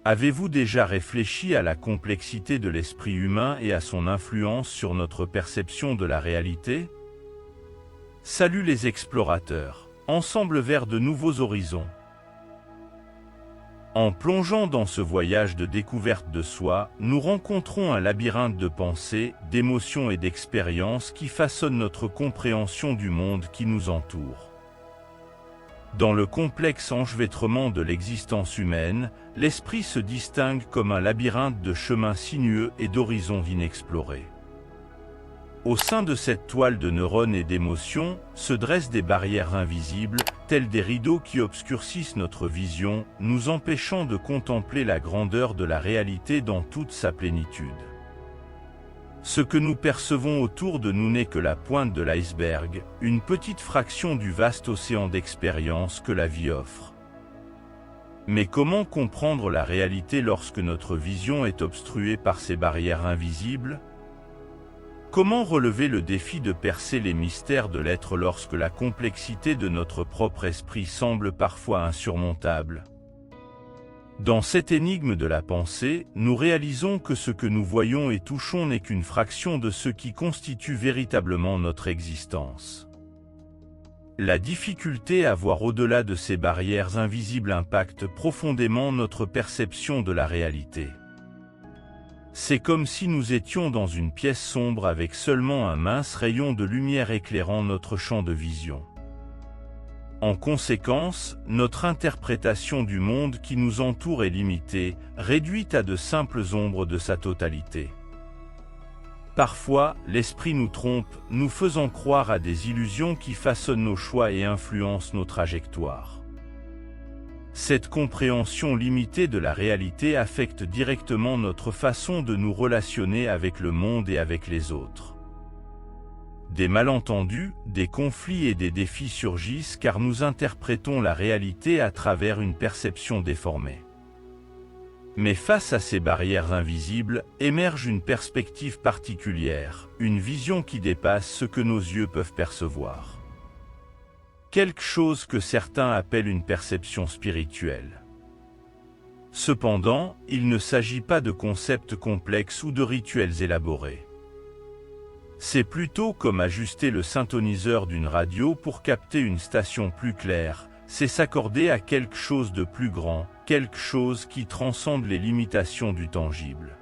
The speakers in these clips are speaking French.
Avez-vous déjà réfléchi à la complexité de l'esprit humain et à son influence sur notre perception de la réalité? Salut les explorateurs, ensemble vers de nouveaux horizons. En plongeant dans ce voyage de découverte de soi, nous rencontrons un labyrinthe de pensées, d'émotions et d'expériences qui façonnent notre compréhension du monde qui nous entoure. Dans le complexe enchevêtrement de l'existence humaine, l'esprit se distingue comme un labyrinthe de chemins sinueux et d'horizons inexplorés. Au sein de cette toile de neurones et d'émotions, se dressent des barrières invisibles, tels des rideaux qui obscurcissent notre vision, nous empêchant de contempler la grandeur de la réalité dans toute sa plénitude. Ce que nous percevons autour de nous n'est que la pointe de l'iceberg, une petite fraction du vaste océan d'expériences que la vie offre. Mais comment comprendre la réalité lorsque notre vision est obstruée par ces barrières invisibles? Comment relever le défi de percer les mystères de l'être lorsque la complexité de notre propre esprit semble parfois insurmontable? Dans cette énigme de la pensée, nous réalisons que ce que nous voyons et touchons n'est qu'une fraction de ce qui constitue véritablement notre existence. La difficulté à voir au-delà de ces barrières invisibles impacte profondément notre perception de la réalité. C'est comme si nous étions dans une pièce sombre avec seulement un mince rayon de lumière éclairant notre champ de vision. En conséquence, notre interprétation du monde qui nous entoure est limitée, réduite à de simples ombres de sa totalité. Parfois, l'esprit nous trompe, nous faisant croire à des illusions qui façonnent nos choix et influencent nos trajectoires. Cette compréhension limitée de la réalité affecte directement notre façon de nous relationner avec le monde et avec les autres. Des malentendus, des conflits et des défis surgissent car nous interprétons la réalité à travers une perception déformée. Mais face à ces barrières invisibles, émerge une perspective particulière, une vision qui dépasse ce que nos yeux peuvent percevoir. Quelque chose que certains appellent une perception spirituelle. Cependant, il ne s'agit pas de concepts complexes ou de rituels élaborés. C'est plutôt comme ajuster le synthoniseur d'une radio pour capter une station plus claire, c'est s'accorder à quelque chose de plus grand, quelque chose qui transcende les limitations du tangible.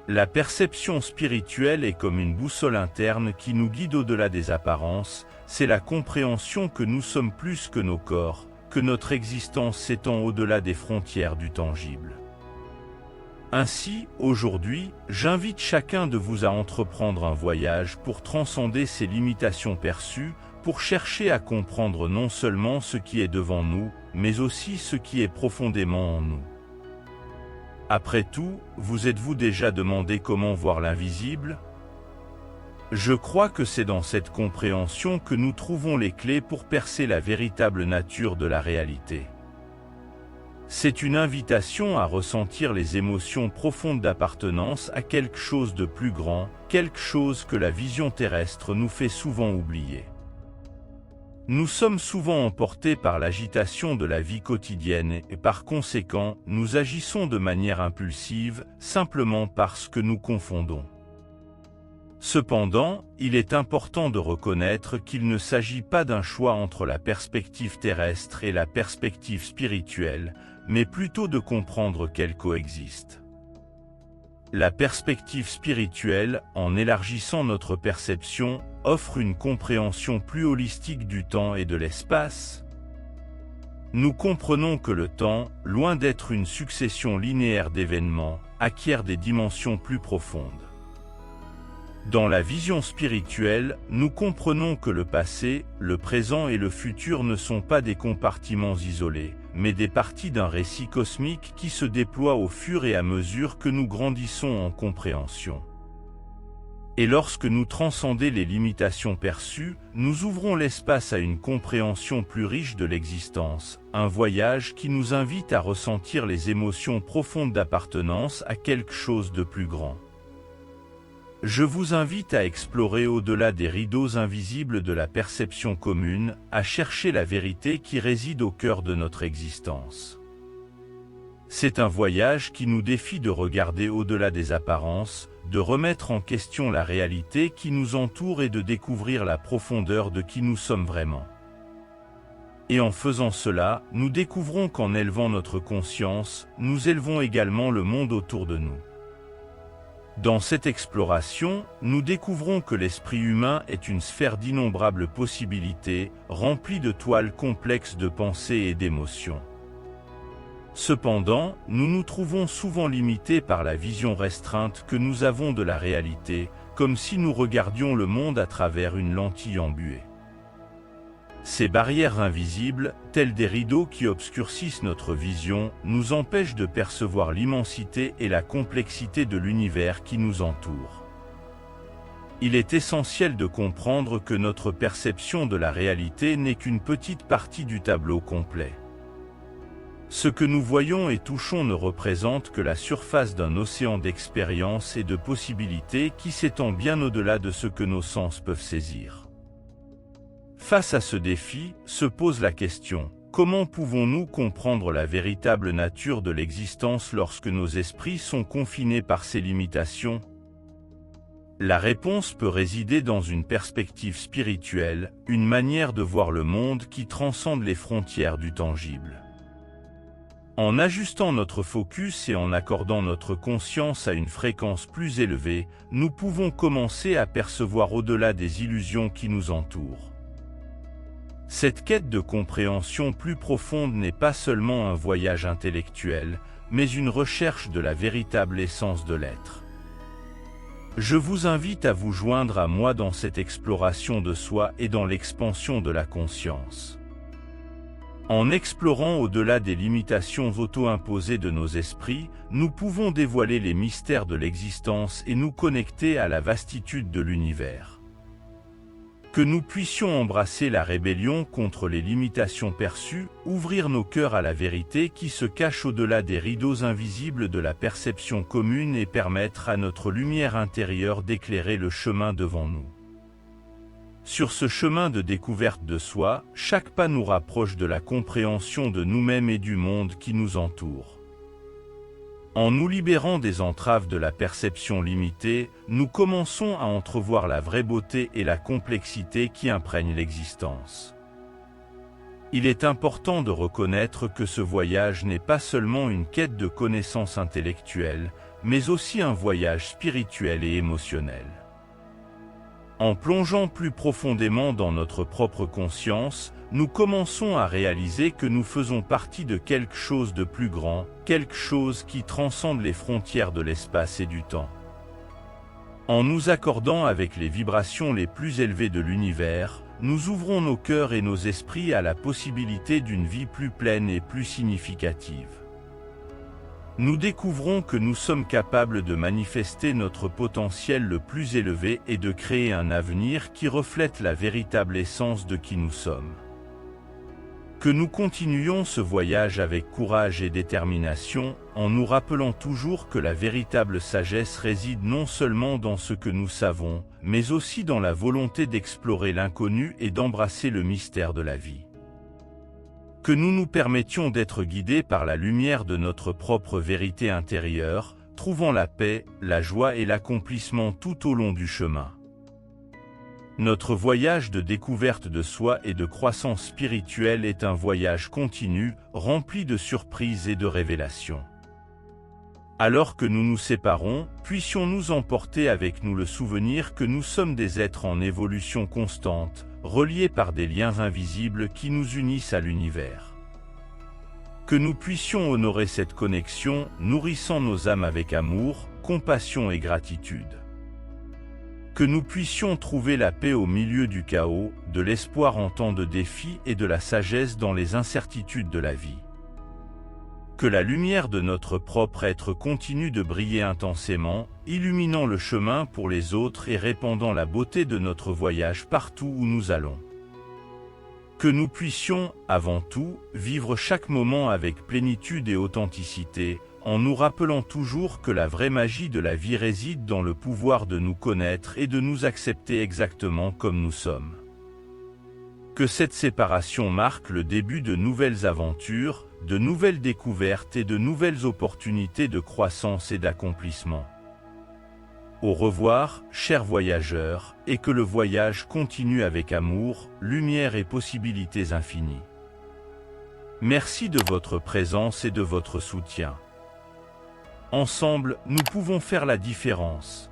La perception spirituelle est comme une boussole interne qui nous guide au-delà des apparences, c'est la compréhension que nous sommes plus que nos corps, que notre existence s'étend au-delà des frontières du tangible. Ainsi, aujourd'hui, j'invite chacun de vous à entreprendre un voyage pour transcender ces limitations perçues, pour chercher à comprendre non seulement ce qui est devant nous, mais aussi ce qui est profondément en nous. Après tout, vous êtes-vous déjà demandé comment voir l'invisible? Je crois que c'est dans cette compréhension que nous trouvons les clés pour percer la véritable nature de la réalité. C'est une invitation à ressentir les émotions profondes d'appartenance à quelque chose de plus grand, quelque chose que la vision terrestre nous fait souvent oublier. Nous sommes souvent emportés par l'agitation de la vie quotidienne et par conséquent, nous agissons de manière impulsive, simplement parce que nous confondons. Cependant, il est important de reconnaître qu'il ne s'agit pas d'un choix entre la perspective terrestre et la perspective spirituelle, mais plutôt de comprendre qu'elles coexistent. La perspective spirituelle, en élargissant notre perception, offre une compréhension plus holistique du temps et de l'espace. Nous comprenons que le temps, loin d'être une succession linéaire d'événements, acquiert des dimensions plus profondes. Dans la vision spirituelle, nous comprenons que le passé, le présent et le futur ne sont pas des compartiments isolés, mais des parties d'un récit cosmique qui se déploie au fur et à mesure que nous grandissons en compréhension. Et lorsque nous transcendons les limitations perçues, nous ouvrons l'espace à une compréhension plus riche de l'existence, un voyage qui nous invite à ressentir les émotions profondes d'appartenance à quelque chose de plus grand. Je vous invite à explorer au-delà des rideaux invisibles de la perception commune, à chercher la vérité qui réside au cœur de notre existence. C'est un voyage qui nous défie de regarder au-delà des apparences, de remettre en question la réalité qui nous entoure et de découvrir la profondeur de qui nous sommes vraiment. Et en faisant cela, nous découvrons qu'en élevant notre conscience, nous élevons également le monde autour de nous. Dans cette exploration, nous découvrons que l'esprit humain est une sphère d'innombrables possibilités, remplie de toiles complexes de pensées et d'émotions. Cependant, nous nous trouvons souvent limités par la vision restreinte que nous avons de la réalité, comme si nous regardions le monde à travers une lentille embuée. Ces barrières invisibles, telles des rideaux qui obscurcissent notre vision, nous empêchent de percevoir l'immensité et la complexité de l'univers qui nous entoure. Il est essentiel de comprendre que notre perception de la réalité n'est qu'une petite partie du tableau complet. Ce que nous voyons et touchons ne représente que la surface d'un océan d'expériences et de possibilités qui s'étend bien au-delà de ce que nos sens peuvent saisir. Face à ce défi, se pose la question, comment pouvons-nous comprendre la véritable nature de l'existence lorsque nos esprits sont confinés par ces limitations? La réponse peut résider dans une perspective spirituelle, une manière de voir le monde qui transcende les frontières du tangible. En ajustant notre focus et en accordant notre conscience à une fréquence plus élevée, nous pouvons commencer à percevoir au-delà des illusions qui nous entourent. Cette quête de compréhension plus profonde n'est pas seulement un voyage intellectuel, mais une recherche de la véritable essence de l'être. Je vous invite à vous joindre à moi dans cette exploration de soi et dans l'expansion de la conscience. En explorant au-delà des limitations auto-imposées de nos esprits, nous pouvons dévoiler les mystères de l'existence et nous connecter à la vastitude de l'univers. Que nous puissions embrasser la rébellion contre les limitations perçues, ouvrir nos cœurs à la vérité qui se cache au-delà des rideaux invisibles de la perception commune et permettre à notre lumière intérieure d'éclairer le chemin devant nous. Sur ce chemin de découverte de soi, chaque pas nous rapproche de la compréhension de nous-mêmes et du monde qui nous entoure. En nous libérant des entraves de la perception limitée, nous commençons à entrevoir la vraie beauté et la complexité qui imprègnent l'existence. Il est important de reconnaître que ce voyage n'est pas seulement une quête de connaissances intellectuelles, mais aussi un voyage spirituel et émotionnel. En plongeant plus profondément dans notre propre conscience, nous commençons à réaliser que nous faisons partie de quelque chose de plus grand, quelque chose qui transcende les frontières de l'espace et du temps. En nous accordant avec les vibrations les plus élevées de l'univers, nous ouvrons nos cœurs et nos esprits à la possibilité d'une vie plus pleine et plus significative. Nous découvrons que nous sommes capables de manifester notre potentiel le plus élevé et de créer un avenir qui reflète la véritable essence de qui nous sommes. Que nous continuions ce voyage avec courage et détermination, en nous rappelant toujours que la véritable sagesse réside non seulement dans ce que nous savons, mais aussi dans la volonté d'explorer l'inconnu et d'embrasser le mystère de la vie. Que nous nous permettions d'être guidés par la lumière de notre propre vérité intérieure, trouvant la paix, la joie et l'accomplissement tout au long du chemin. Notre voyage de découverte de soi et de croissance spirituelle est un voyage continu, rempli de surprises et de révélations. Alors que nous nous séparons, puissions-nous emporter avec nous le souvenir que nous sommes des êtres en évolution constante, reliés par des liens invisibles qui nous unissent à l'univers. Que nous puissions honorer cette connexion, nourrissant nos âmes avec amour, compassion et gratitude. Que nous puissions trouver la paix au milieu du chaos, de l'espoir en temps de défis et de la sagesse dans les incertitudes de la vie. Que la lumière de notre propre être continue de briller intensément, illuminant le chemin pour les autres et répandant la beauté de notre voyage partout où nous allons. Que nous puissions, avant tout, vivre chaque moment avec plénitude et authenticité, en nous rappelant toujours que la vraie magie de la vie réside dans le pouvoir de nous connaître et de nous accepter exactement comme nous sommes. Que cette séparation marque le début de nouvelles aventures, de nouvelles découvertes et de nouvelles opportunités de croissance et d'accomplissement. Au revoir, chers voyageurs, et que le voyage continue avec amour, lumière et possibilités infinies. Merci de votre présence et de votre soutien. Ensemble, nous pouvons faire la différence.